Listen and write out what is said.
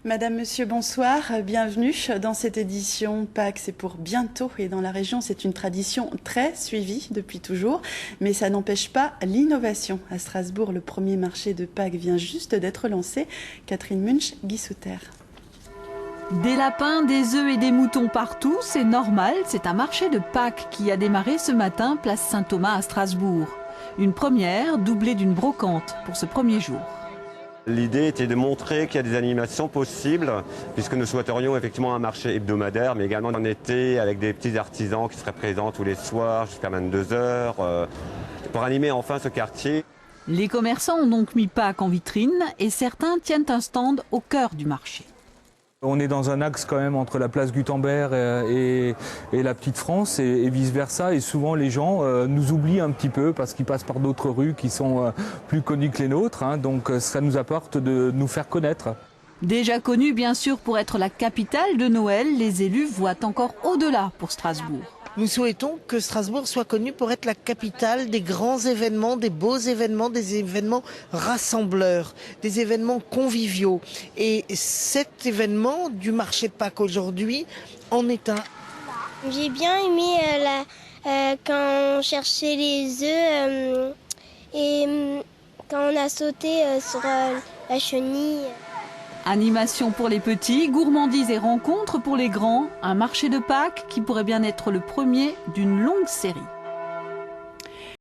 Madame, Monsieur, bonsoir, bienvenue dans cette édition Pâques, c'est pour bientôt et dans la région c'est une tradition très suivie depuis toujours, mais ça n'empêche pas l'innovation. À Strasbourg, le premier marché de Pâques vient juste d'être lancé. Catherine Munch-Guissouter. Des lapins, des œufs et des moutons partout, c'est normal, c'est un marché de Pâques qui a démarré ce matin place Saint-Thomas à Strasbourg. Une première doublée d'une brocante pour ce premier jour. L'idée était de montrer qu'il y a des animations possibles, puisque nous souhaiterions effectivement un marché hebdomadaire, mais également en été avec des petits artisans qui seraient présents tous les soirs jusqu'à 22h, pour animer enfin ce quartier. Les commerçants ont donc mis Pâques en vitrine et certains tiennent un stand au cœur du marché. On est dans un axe quand même entre la place Gutenberg et la Petite France et vice-versa. Et souvent les gens nous oublient un petit peu parce qu'ils passent par d'autres rues qui sont plus connues que les nôtres. Donc ça nous apporte de nous faire connaître. Déjà connue bien sûr pour être la capitale de Noël, les élus voient encore au-delà pour Strasbourg. Nous souhaitons que Strasbourg soit connue pour être la capitale des grands événements, des beaux événements, des événements rassembleurs, des événements conviviaux. Et cet événement du marché de Pâques aujourd'hui en est un. J'ai bien aimé quand on cherchait les œufs et quand on a sauté sur la chenille. Animation pour les petits, gourmandises et rencontres pour les grands. Un marché de Pâques qui pourrait bien être le premier d'une longue série.